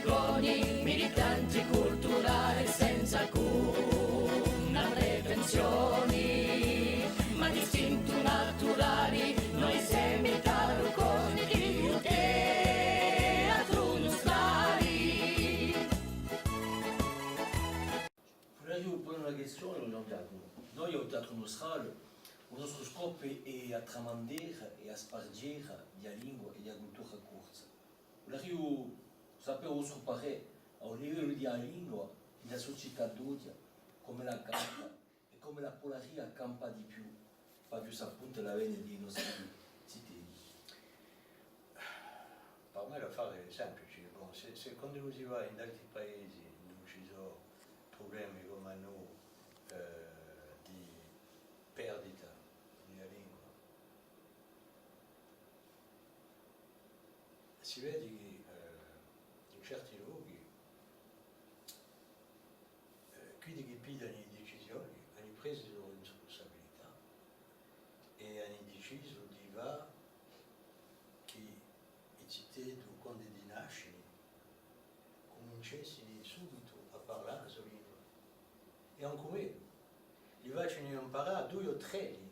Politiconi, militanti culturali senza alcuna prevenzione, ma distinto naturali, noi siamo taroconi di teatro nostrali. Volevo porre una questione, noi al Teatro Nostral, il nostro scopo è a tramandare e a spargere la lingua e la cultura corsa. Volevo sapere il vostro parere a livello della lingua nella società d'oggi, come la campa e come la polarità campa di più, per più appunto la vene dei nostri cittadini. Per me l'affare è semplice, se quando si va in altri paesi non ci sono problemi come noi di perdita della lingua, si vede che in certi luoghi quelli che pigliano le decisioni hanno preso le loro responsabilità e hanno deciso di va che i cittadini quando di nascere cominciassero subito a parlare la sua lingua. E anche meno, li facciano imparare 2 o 3 lingue,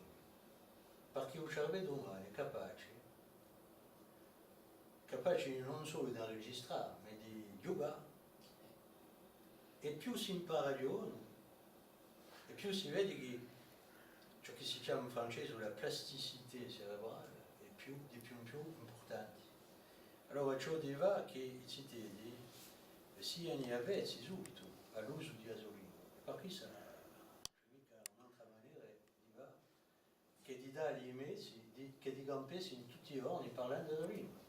perché il cervello umano è capace non solo di registrare, ma di giocare. E più si impara di uno, e più si vede che ciò che si chiama in francese la plasticità cerebrale è più in più importante. Allora ciò deve che i cittadini siano avvezzi subito all'uso di questa lingua, perché sarà mica un'altra maniera di va che di dare gli mezzi, che di campessi in tutti i giorni parlando della lingua.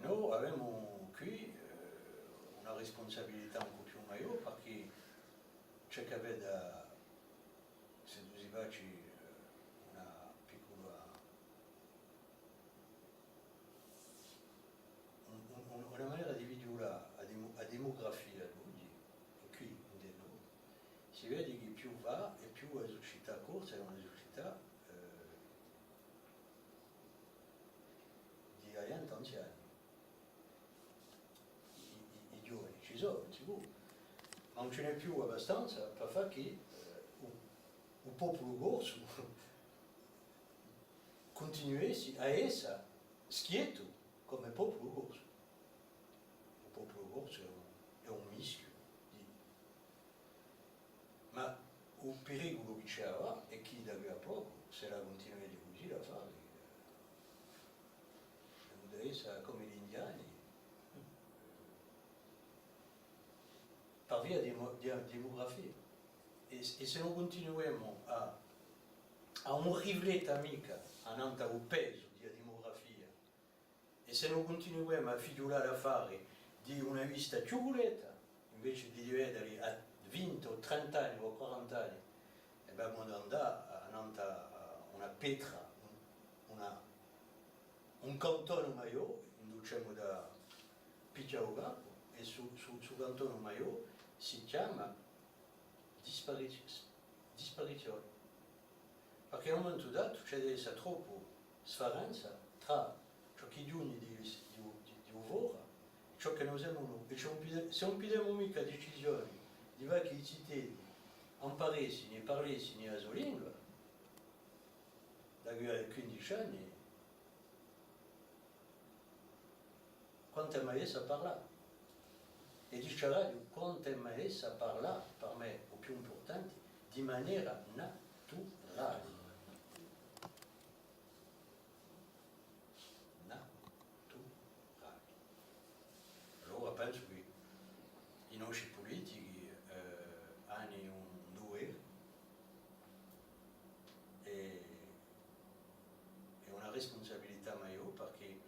Noi abbiamo qui una responsabilità un po' più maggiore perché c'è che vede, se tu si faccia una piccola una maniera di vedere la demografia oggi, e qui in noi, si vede che più va e più la società corsa è una società di agenti anziani. I giovani ci sono, sicuro, ma non ce n'è più abbastanza per far che il popolo corso continuasse a essere schietto come popolo corso. Il popolo corso è un mischio, ma il pericolo che c'è è che da qui a poco, se la continuare così a fare, deve essere come gli indiani, per via della demografia. E se non continuiamo a non riflettere mica annanto al peso della demografia, e se non continuiamo a figurare a fare di una vista ciuguletta, invece di vedere a 20 o 30 anni o 40 anni, e dobbiamo andare annanto a una petra, un cantone maggiore, induciamo da Picciauga, e su cantone maggiore si chiama disparizione. Perché a un momento dato c'è deve essere troppo sfaranza tra ciò che giugni di uvora e ciò che noi siamo noi. E se non prendiamo mica decisioni di va che i cittadini imparessino e parlessino la sua lingua, da qui a 15 anni, quanto è mai a parlare? E dice radio, quanto è mai a parlare, per me, o più importante, di maniera naturale. Allora penso che i nostri politici hanno un dovere e una responsabilità maggiore, perché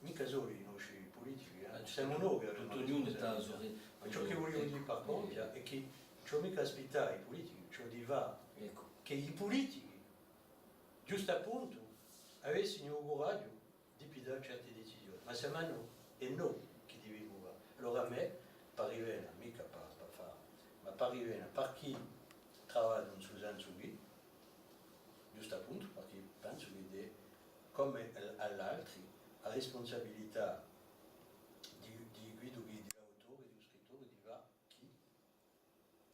mica solo i nostri politici, siamo noi che abbiamo una responsabilità. Ma ciò che voglio dire per contro è che ciò mica aspettare i politici, ciò di va che i politici, giusto appunto, avessero il coraggio di prendere certe decisioni, ma siamo noi e noi che dobbiamo fare. Allora a me pare mica per fare, ma pare per chi lavora in questo senso qui, giusto appunto perché penso che come all'altro altri. la responsabilità di Guido, dell'autore, dello scrittore, di va chi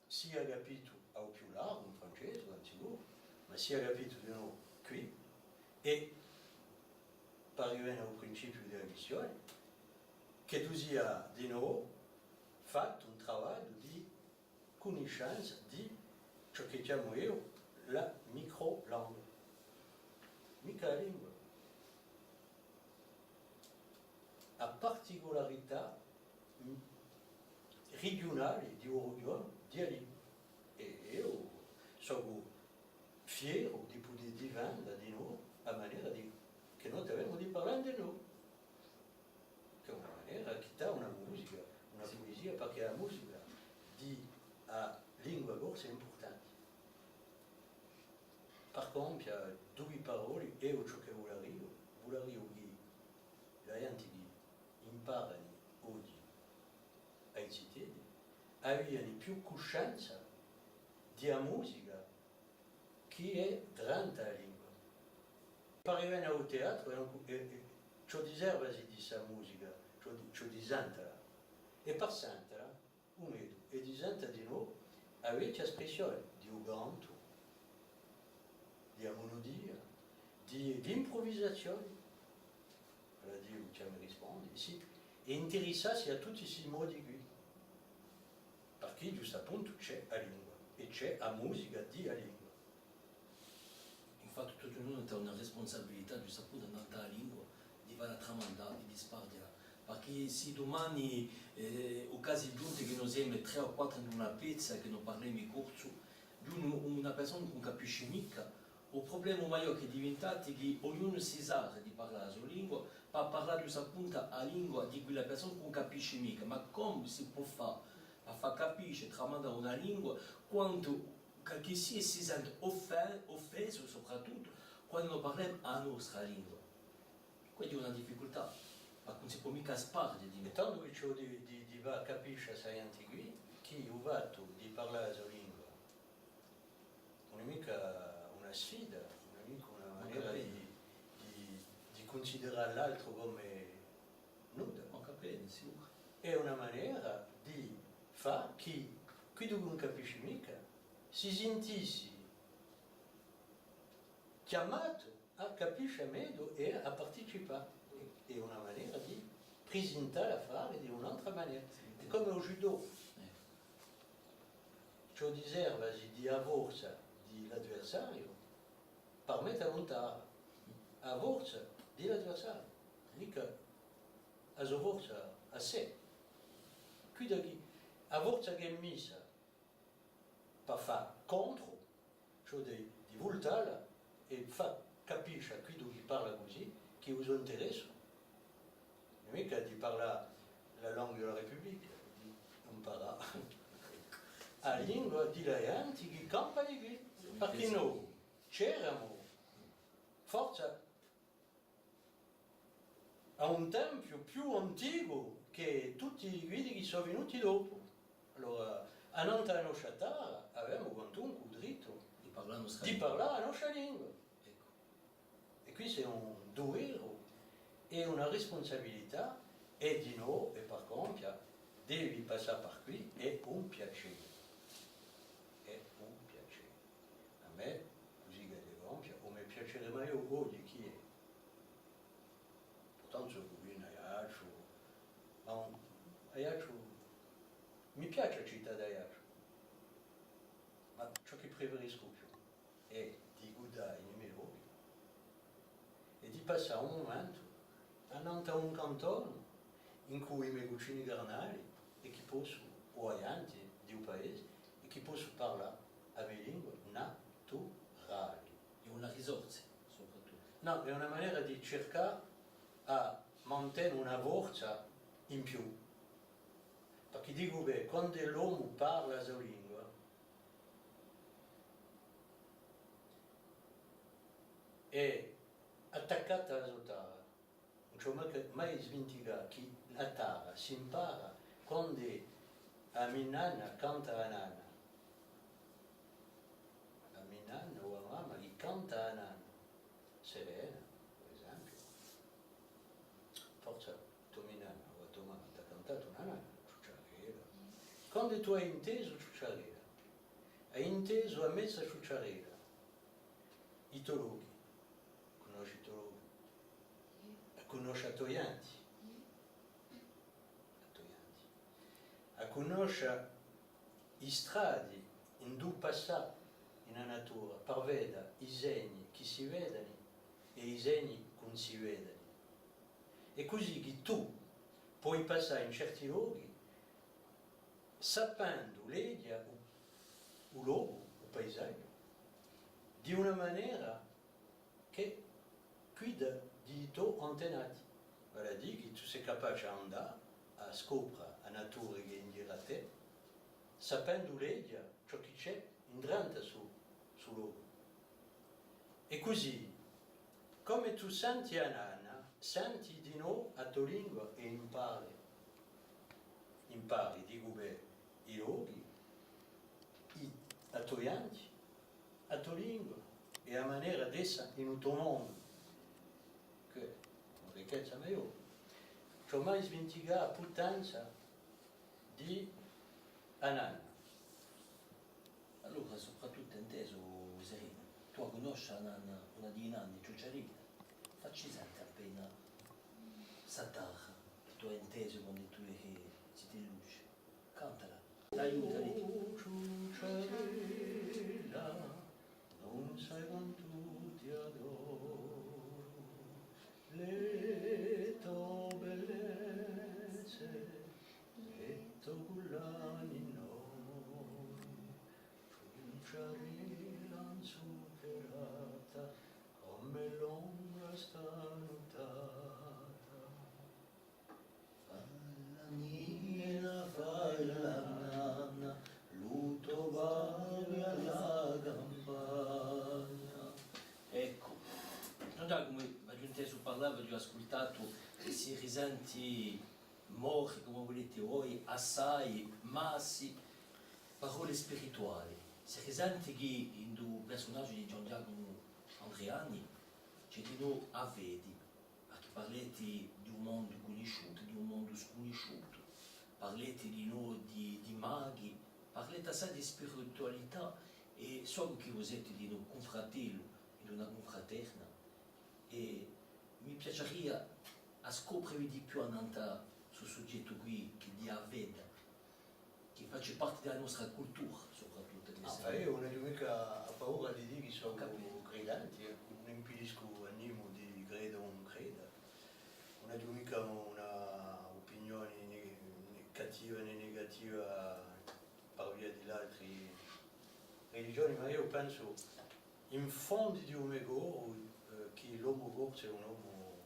sia capito a più largo in francese, anzitutto, ma sia capito di noi qui, e per arrivare al principio della missione, che tu sia di noi fatto un lavoro di conoscenza di ciò che chiamo io la microlingua, mica la lingua, a particolarità regionali di orgoglio di lingua. E io sono fiero di poter diventare di noi a maniera di, che noi abbiamo di parlare di noi, che è una maniera che dà una musica, una poesia, perché la musica di lingua corsa è importante. Per esempio, due parole, io ciò che volevo che la gente che imparano oggi ai cittadini abbiano più coscienza della musica che è durante la lingua. Per arrivare al teatro, ciò di serve di questa musica, ciò di sentala. E per sentala, umedo, e di sentala di nuovo, avete espressione di un canto, di monodia, di improvvisazione, quella di che mi risponde, sì, e interessarsi a tutti questi modi qui, perché giusto appunto c'è la lingua, e c'è la musica di la lingua. Infatti tutto il mondo ha una responsabilità, giusto appunto, nella lingua, di fare tramandare, di dispartire. Perché se domani, o casi giunti che noi siamo 3 o 4 in una pezza che non parliamo corso, di una persona che non capisce mica, il problema maggiore che è diventato è che ognuno si sa di parlare la sua lingua, per parlare giusto appunto la lingua di quella persona che non capisce mica. Ma come si può fare a far capire, tramandare una lingua, quando che si sente offeso soprattutto quando non parliamo la nostra lingua. Quindi è una difficoltà, ma non si può mica spargere di E noi. tanto che ciò di va capisce a gente qui, chi ha fatto di parlare la sua lingua, non è mica una sfida, non è mica una maniera di considerare l'altro come nuda. Non capisco, sicuro. È una maniera di fare che qui tu non capisci mica, si sentissi chiamato a capire meglio e a partecipare. È una maniera di presentare l'affare di un'altra maniera. È come il judo. Ciò di serve di forza dell'avversario permette a montare a forza dell'avversario, mica a sua forza a sé. Quindi a forza che è messa per fare contro, cioè di voltarla e far capire a chi parla così che usa interesse. Non è mica di parlare la lingua della Repubblica, di imparare la lingua della gente che campa di qui, perché noi c'eravamo forza a un tempio più antico che tutti i guidi che sono venuti dopo. Allora, a Nanta e nostra terra avevamo quantunque il diritto Di parlare la nostra di lingua. parlare la nostra lingua. Ecco. E qui c'è un dovere e una responsabilità, e di noi, e per compia, devi passare per qui, è un piacere. È un piacere. A me, così che di compia, o mi piacere mai di chi è. Portanto sono qui in Ajaccio, ma Ajaccio, mi piace la città di Ajaccio, ma ciò che preferisco più è di guidare i miei luoghi e di passare un momento andando a un cantone in cui i miei cucini carnali e che posso, o aianti di un paese, e che posso parlare a mie lingue naturali. È una risorsa, soprattutto. No, è una maniera di cercare a mantenere una forza in più. Perché dico che quando l'uomo parla la sua lingua, è attaccata alla sua terra, non c'è mai smentita che la terra si impara quando a mia nonna canta la nonna, a mia nonna o a mamma che canta la nonna, Serena per esempio, quando tu hai inteso Ciucciarella, hai inteso a mezza Ciucciarella, i Tologhi, conosci i Tologhi, conosci a Toianti, a conoscere i stradi in due passati nella natura, per vedere i segni che si vedono e i segni che non si vedono. E così che tu puoi passare in certi luoghi sapendo l'edia, o luogo, o paesaggio, di una maniera che guida di tuoi antenati. Vale a dire che tu sei capace di andare a scoprire la natura che è in a te, sapendo l'edia, ciò che c'è in grande sul luogo. E così, come tu senti a Nana, senti di nuovo la tua lingua e impari, dico bene, i luoghi, a tuoi anti, a tua lingua e a maniera d'essa in un tuo mondo, che è una ricchezza maggiore. Ci ho mai sventigato la puttanza di Anana. Allora, soprattutto inteso, Serena, tu conosci una di Nanni, Ciucciarella, facci sentire appena Satarra, che tu hai inteso quando tu che si ti luce. Cantala, aiutali. Oh, Ciucciarella, non sai quanto ti adoro, le tue bellezze, le tue collane in oro, Ciucciarella insuperata, come l'ombra stanutata. Falla nina, falla nanna, luto vai alla campagna. Ecco, non da come ho inteso parlare, ho ascoltato che si risenti morti, come volete voi, assai, massi, parole spirituali. Si risente che in due personaggi di Gian Giacomo Andreani c'è di noi a vedi, a che parlate di un mondo conosciuto, di un mondo sconosciuto, parlate di noi di maghi, parlate assai di spiritualità e so che voi siete di noi confratello e di una confraterna e mi piacerebbe a scoprire di più annanta sul soggetto qui che di Aveda, che faccia parte della nostra cultura soprattutto. Io non ho mica paura di dire che sono credenti, non impedisco a nessuno di credere o non credere. Non ho mica un'opinione cattiva né negativa per via di altre religioni, ma io penso in fondo di un ego che l'uomo è un uomo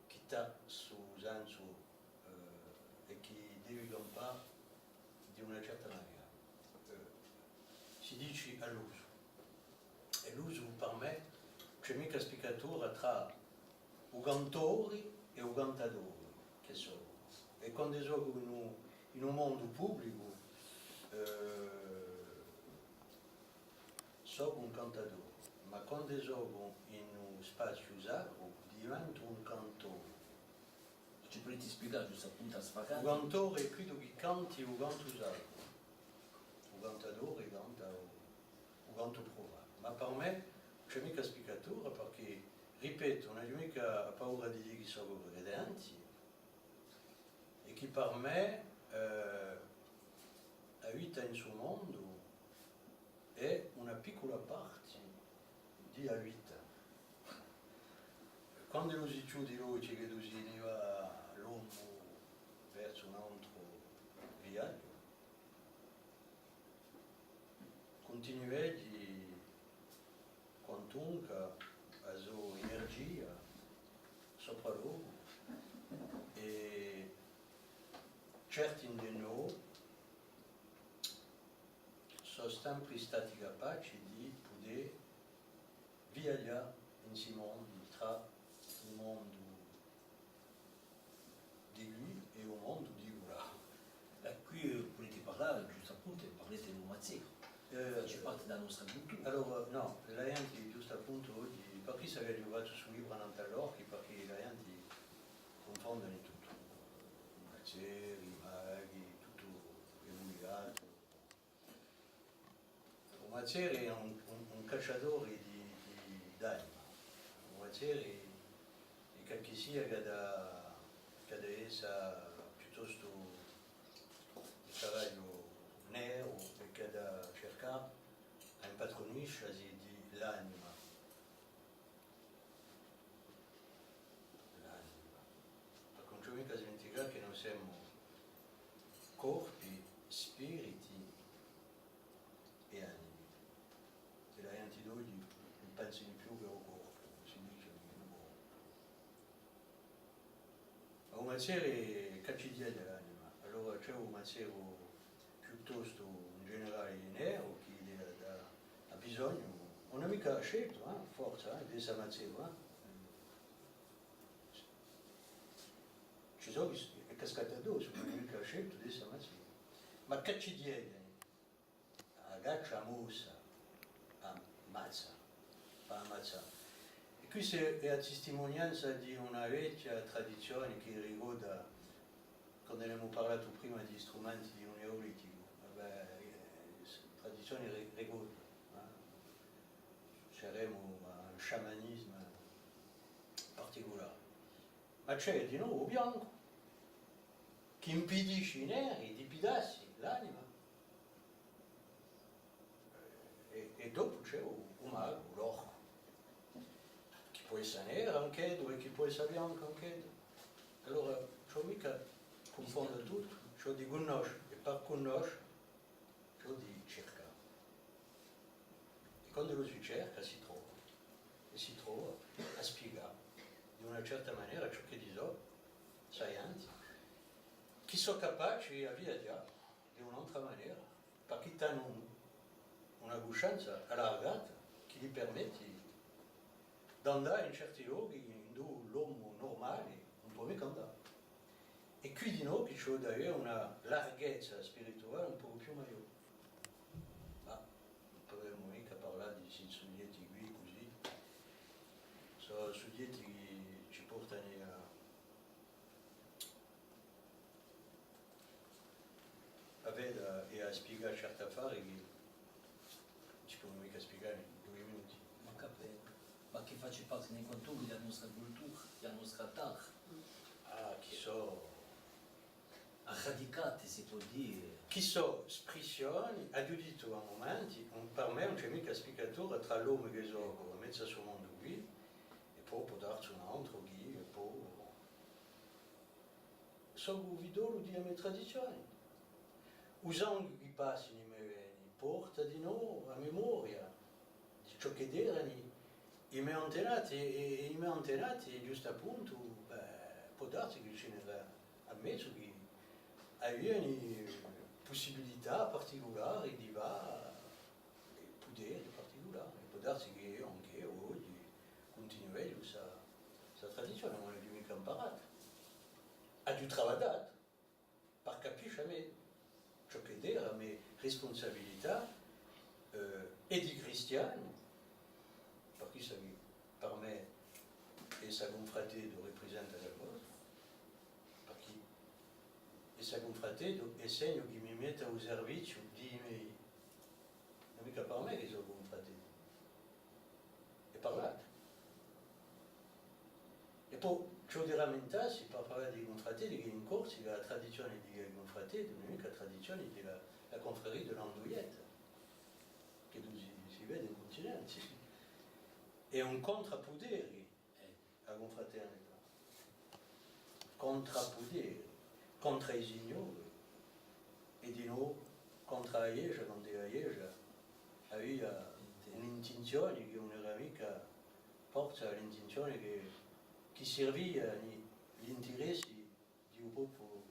che sta su senso e che deve campare di una certa maniera. Si dice all'uso. E l'uso per me c'è mica spiegatura tra i cantori e i cantatori, che sono. E quando gioco in un mondo pubblico sono un cantatore, ma quando gioco in un spazio sacro divento un cantore. Ci potete spiegare giusto appunto a sfacare? Il cantore è quello che canti o canto sacro. Il cantatore canta o canto provato. Ma per me c'è mica spiegatura perché, ripeto, non ho mica paura di dire che sono credenti e che per me la vita in suo mondo è una piccola parte della vita. Quando si chiude l'occhio che si arriva l'uomo verso un altro viaggio, continui di quantunque la sua energia sopra l'uomo e certi di noi sono sempre stati capaci di poter viaggiare insieme tra il mondo di lui e il mondo di là. Qui potete parlare, giusto appunto, parlate di un mazzetto, c'è parte della nostra cultura. Allora, no, la gente giusto appunto oggi, perché si è giocato sul libro Nantallorchi, perché la gente confondono tutto. mazzeri, i maghi, tutto emuliato. Un mazziere è un cacciatore d'anima. Un mazziere è qualche sia che da essa piuttosto il cavallo nero e che da cercare un patronisce di l'anima. Perché non c'è mica dimenticare che noi siamo corpi, spiriti e animi. E la gente d'oggi non pensa di più che al corpo, si dice che è un corpo. Un mazziere caccidia dell'anima, allora c'è un mazziere piuttosto in generale nero che ha bisogno, non ha mica scelto, forza, di essere mazziere. Ci sono è cascato addosso, non ha mica scelto di essere mazziere. Ma caccidia, agaccia mossa, ammazza, fa ammazzare. E questa è la testimonianza di una vecchia tradizione che riguarda, quando abbiamo parlato prima di strumenti di un neolitico, tradizione riguarda, saremo un sciamanismo particolare. Ma c'è di nuovo bianco che impedisce ai neri di pidarsi l'anima. E dopo c'è un mago, l'orco, che può essere nero anche e che può essere bianco anche. Allora, c'ho mica confonde tutto, c'ho di conoscere e per conoscere, c'ho di cercare. E quando lo si cerca si trova, e si trova a spiegare di una certa maniera ciò che dico, scienza, che sono capaci a via di un'altra maniera, perché hanno una coscienza allargata che gli permette di andare in certi luoghi dove l'uomo normale non può mica andare. E qui di noi c'è d'ailleurs una larghezza spirituale un po' più maggiore. Ma non potremmo mica parlare di soggetti qui così. Sono soggetti che ci portano a vedere e a spiegare certe affari che ci possono mica spiegare in 2 minuti. Ma capito? Ma che faccia parte nei contorni della nostra cultura, della nostra terra. Chi so... Radicate, si può dire. Chi so espressioni, ha giudito a momenti, per me non c'è mica spiegatura tra l'uomo che gioca a mezzo sul mondo qui e poi può darci un altro che poi... So vidolo di mie tradizioni. Usando che passi nei miei veni, porta di noi a memoria di ciò che erano i miei antenati e i miei antenati, giusto appunto, può darsi che ce n'era a mezzo che avevano possibilità particolari di poteri particolari. Può darsi che anche oggi continuiamo questa tradizione, non è più mica imparata. Ha già lavorato per capire a me ciò che era la mia responsabilità e di cristiano, perché per me essa confraternita rappresenta qualcosa, perché essa confraternita è segno che mi mette al servizio di miei, non mica per me che sono confraternito, è parlato. E poi ciò di rammentarsi per parlare di confraternita che in Corsica la tradizione di confraternita non è mica la tradizione della confraria dell'Andoietta, che si vede in continenti. È un contrappotere la confraternita, contrappotere, contro i signori e di nuovo contro la Chiesa, quando la Chiesa aveva un'intenzione che non era mica forza, l'intenzione che serviva gli interessi di un popolo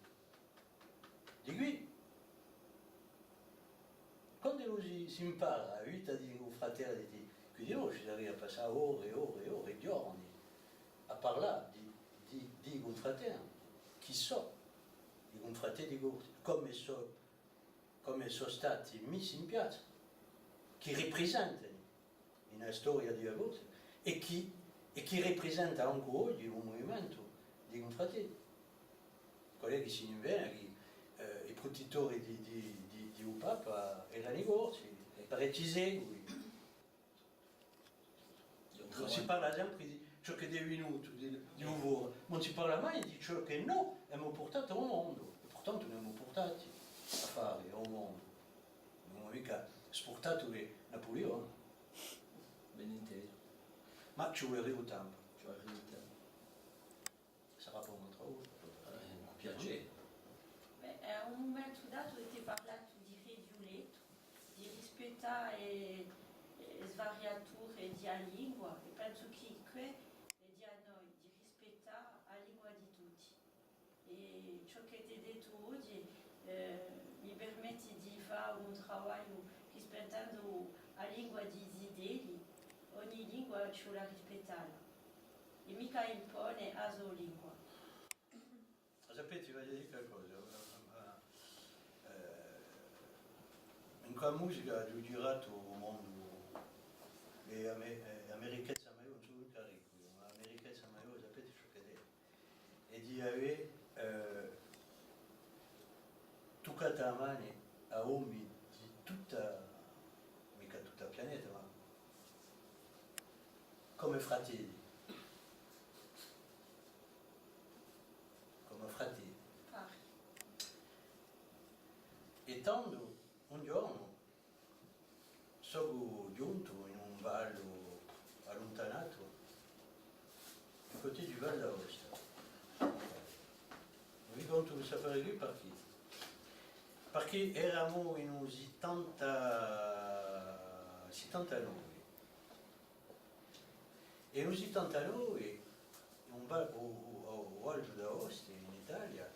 di qui. Quando si impara la vita di un fratello, quindi noi ci arriva a passare ore e ore e ore, giorni, a parlare di confraterni, chi so, i confraterni come sono stati messi in piazza, che rappresentano una storia di Agorzi e che rappresenta anche oggi un movimento di confraterni. colleghi si invena che i produttori di UPAP erano i corsi, parecchi non si parla sempre di ciò che è divenuto, di nuovo, non si parla mai di ciò che noi abbiamo portato al mondo, e portanto ne abbiamo portati a fare al mondo. Non abbiamo mica esportato Napoleone, Ben inteso, ma ci vuole il tempo, ci arriva il tempo. sarà per un'altra volta. Un piacere. Beh, a un momento dato avete parlato di Redioleto, di rispettare le svariature della lingua e penso che qui è di a noi di rispettare la lingua di tutti. E ciò che ti ho detto oggi mi permette di fare un lavoro rispettando la lingua di Zideli. Ogni lingua ci la rispettare e mica impone la sua lingua. Sapete, voglio dire qualcosa. In quella musica ho girato il mondo. E americana non sono un carico, ma americana sapete ciò che è. E di avere toccato la mano a uomini di tutta, mica tutta la pianeta, ma come fratelli. Come fratelli. Pari. E tanto un giorno sono giunto in un vallo allontanato, a côté du Val d'Aosta. Vi conto un sapere qui perché eravamo in un 79. E in un 79, un Val d'Aosta in Italia,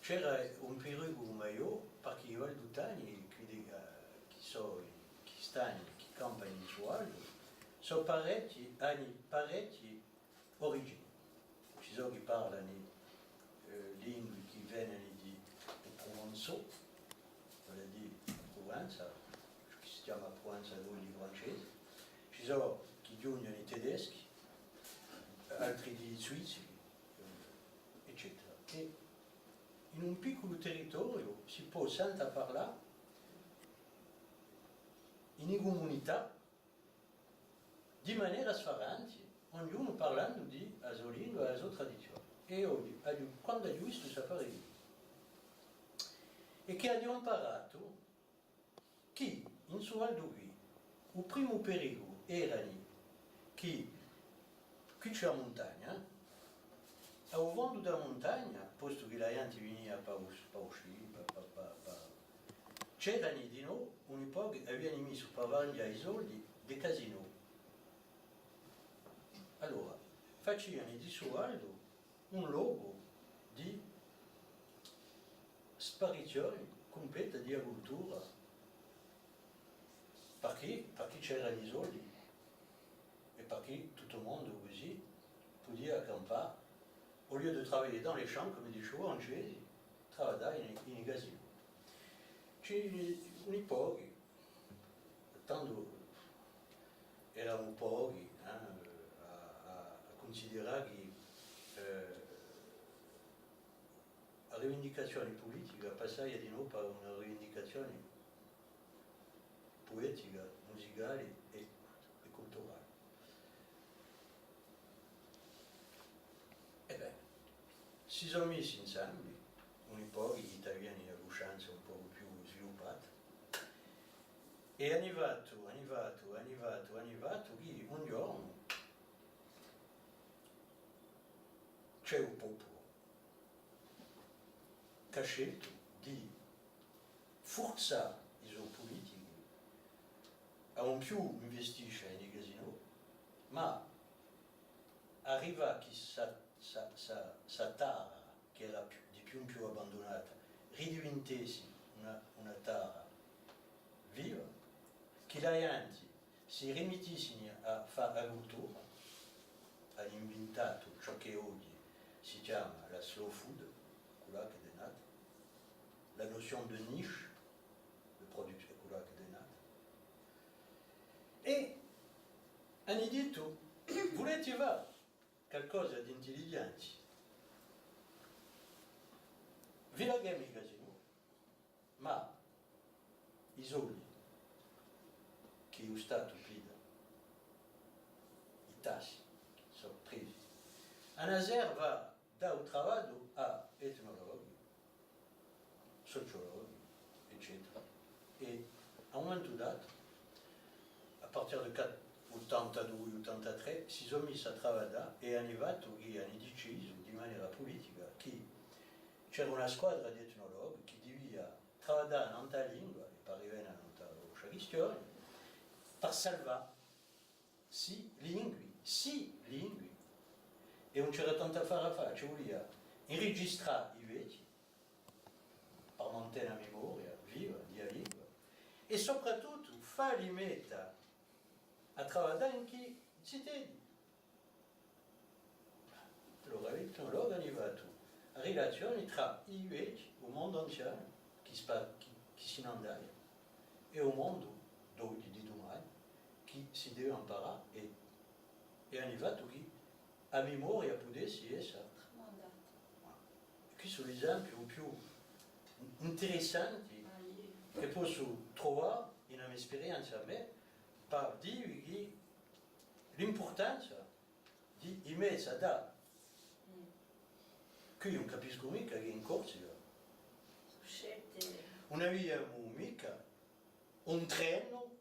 c'era un periodo maggiore perché i valdutani che campano in su alto sono parecchi origini. Ci sono che parlano lingue che vengono di Provençal, vuol dire Provenza, che si chiama Provenza di francese. Ci sono che giungono i tedeschi, altri di svizzeri, eccetera. E in un piccolo territorio si può senza parlare in comunità di maniera sfarante, ognuno parlando di la sua lingua e la sua tradizione. E oggi, quando ho visto sapere lì, e che abbiamo imparato che in suo Valdo qui il primo pericolo era che qui c'è la montagna, a un vento della montagna, posto che la gente veniva per uscire, c'erano di noi un'epoca avevano messo per vendere i soldi dei casino. Allora, facevano di suo Aldo un logo di sparizione completa di agricoltura. Perché? Perché c'erano i soldi e perché tutto il mondo così poteva accampare, au lieu de travailler dans les champs, come dicevo francesi, lavorare in casino. C'è un'epoca, tanto erano pochi a considerare che la rivendicazione politica passava di nuovo per una rivendicazione poetica, musicale e culturale. Ebbene, si sono messi insieme un'epoca gli italiani a coscienza un po' più sviluppata e è arrivato che un giorno c'è un popolo che ha scelto di forzare i suoi politici a non più investire nei casino, ma arriva che sa terra, che era di più in più abbandonata, ridiventasse una terra viva, che la gente si rimettesse a fare agricoltura, ha inventato ciò che oggi si chiama la slow food, quella che è nata, la nozione di niche, di produzione, quella che è nata. E hanno detto, volete fare qualcosa di intelligente? Villa Game Casino, ma i soldi che lo Stato pida, i tassi, sono presi. A Nazer va dal lavoro a etnologi, sociologi, eccetera. E a un momento dato, a partir del 82-83, si sono messi a lavorare e hanno arrivato e hanno deciso di maniera politica che c'era una squadra di etnologi che doveva lavorare in una lingua e parivano in una questione per salvare sì lingue. E non c'era tanto a fare, ci voleva registrare i vecchi per mantenere la memoria viva della lingua e soprattutto farli mettere a lavorare anche cittadini. Allora l'etnologo è arrivato a relazione tra i vecchi, il mondo anziano, che si andava, e il mondo di domani, che si deve imparare, e è arrivato che a memoria potesse essere. Qui sono gli esempi più interessanti che posso trovare in una mia esperienza a me per dire che l'importanza di mettere a dare che io non capisco mica che in Corsica non abbiamo mica un treno,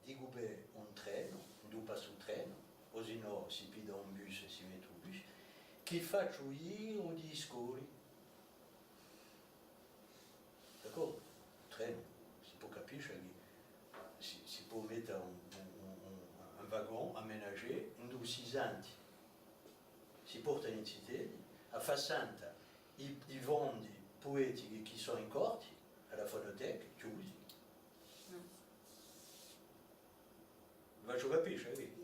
dico bene un treno, non passa un treno, così no si pida un bus e si mette un bus, che faccia il giro di scuole. D'accordo? Un treno, si può capire che si può mettere un wagon aménagé dove si sente, si portano in città, a fassanta i fondi poetici che sono in corti, alla fonoteca, chiusi. Faccio capire,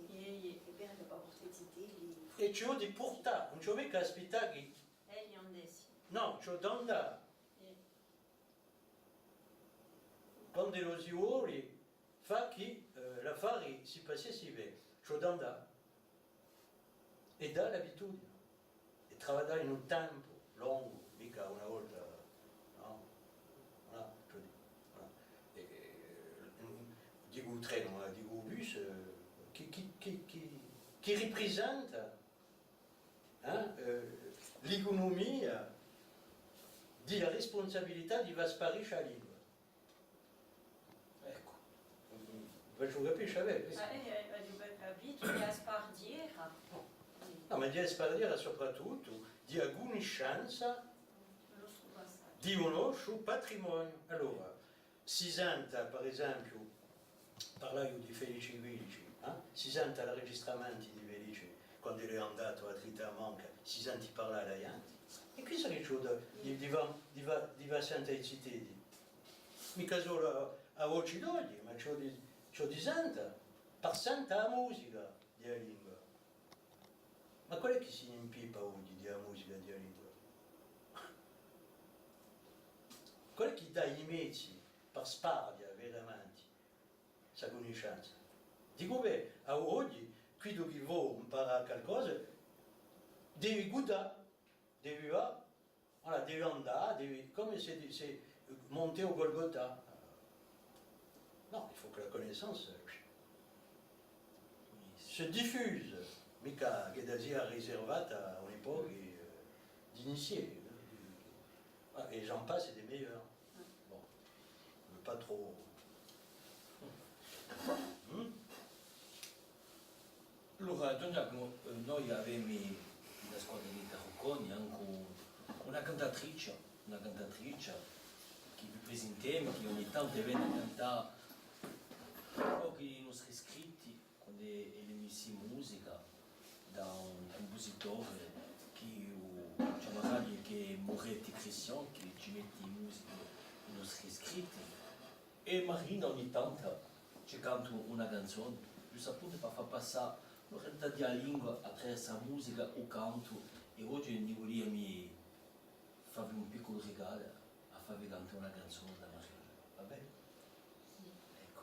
e ci ho di portare, non ci ho mica aspettato che... No, ci ho dondato. Quando lo si vuole, fa che l'affare si passasse bene, ci ho dondato. E dà l'abitudine. E lavorare in un tempo lungo, mica una volta, no? Voilà, je dis. Voilà. Dico un treno, dico un bus, che rappresenta l'economia della responsabilità di sparisce la lingua. Ecco, faccio capire, no, ma di sparire soprattutto di conoscenza di uno sul patrimonio. Allora, si senta, per esempio, parlavo di Felice Velici, si sente al registramento di Velici quando è andato a Tritamanca, si sente parlare da gente. E questo che c'è di sentire i cittadini. Mica solo a voci d'oggi, ma c'è di senta, per sentire la musica della lingua. Ma qual è che si impipa oggi della musica della lingua? Qual è che dà i mezzi per spargere veramente questa conoscenza? Dico beh, a oggi, qui dove vuoi imparare qualcosa, devi guardare, devi andare, come se monter au Golgotha. No, il faut que la connaissance se diffuse, mica che sia riservata a un'epoca d'initiés. Et j'en passe, c'est des meilleurs. Bon, mais pas trop. Allora, noi avevamo nella squadra di Taroconi anche una cantatrice che vi presentiamo, che ogni tanto viene a cantare anche i nostri scritti, quando è messi musica da un compositore che magari che è Moretti Christian, che ci mette in musica i nostri scritti. E Marina ogni tanto ci canta una canzone, giusto appunto per far passare la realtà della lingua attraverso la musica o canto. E oggi ne vogliamo farvi un piccolo regalo a farvi cantare una canzone da Marina, va bene? Ecco,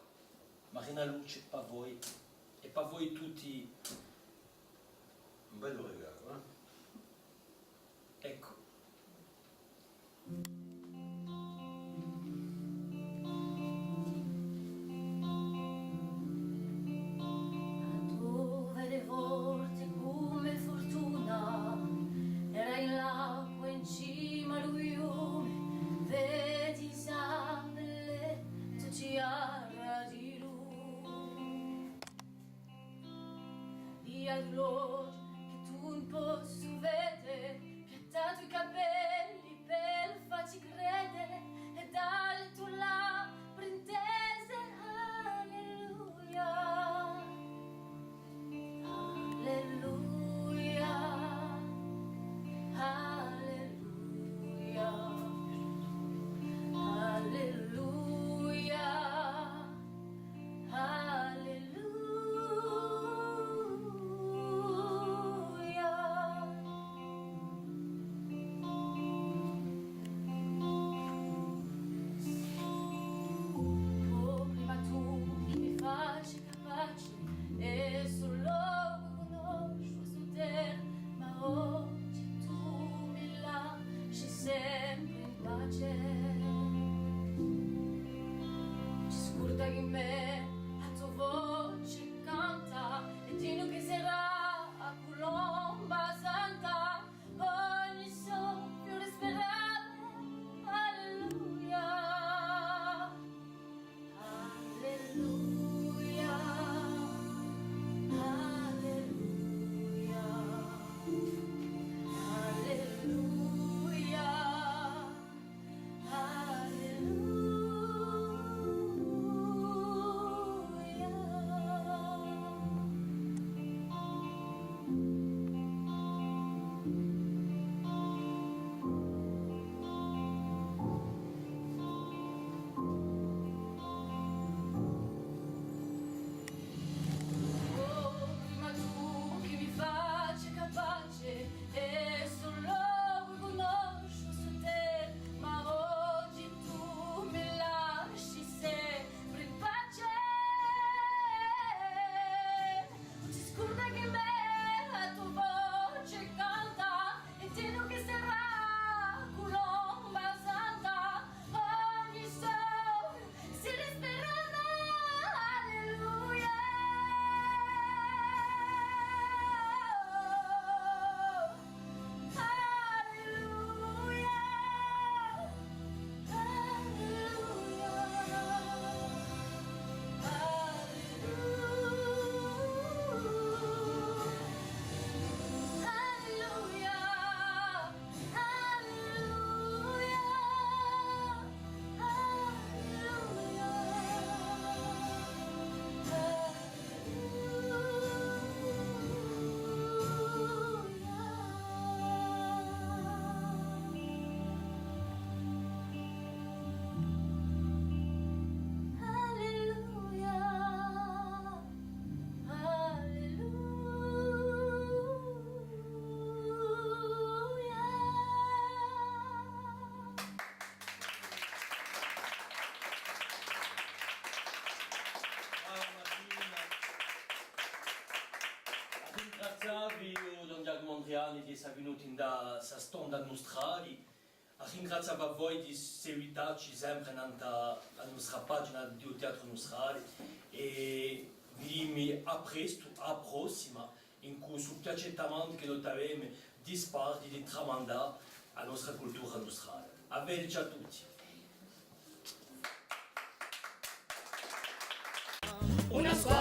Marina Luce per voi e per voi tutti. Un bel regalo, Ecco, via d'orologio che tu non posso vedere, piantato i capelli per farci credere e dalle tue labbra intese. Alleluia, alleluia, alleluia, alleluia, alleluia. Oh, prima tu che mi faccia capace e solo conosco su te, ma oggi tu mi lasci sempre in pace. Ci scorda che me la tua voce canta e dino che sarà a colomba santa ogni soffio respirare. Alleluia, alleluia, alleluia, alleluia, oh, prima tu che mi faccia capace e solo conosco su te, ma oggi tu mi lasci sempre in pace. Ci scorda che me la tua voce canta e dico che sarà colomba santa ogni sole si respirerà. Alleluia, alleluia, Ringraziavi Don Giacomo Andriani di essere venuti da questa stonda nostrali, ringraziamo a voi di seguirci sempre nella nostra pagina di Teatro Nostrali e vi a presto, a prossima, in cui su piacettamente che noi abbiamo di sparti, di tramandare la nostra cultura nostrale. A vederci a tutti. Una squadra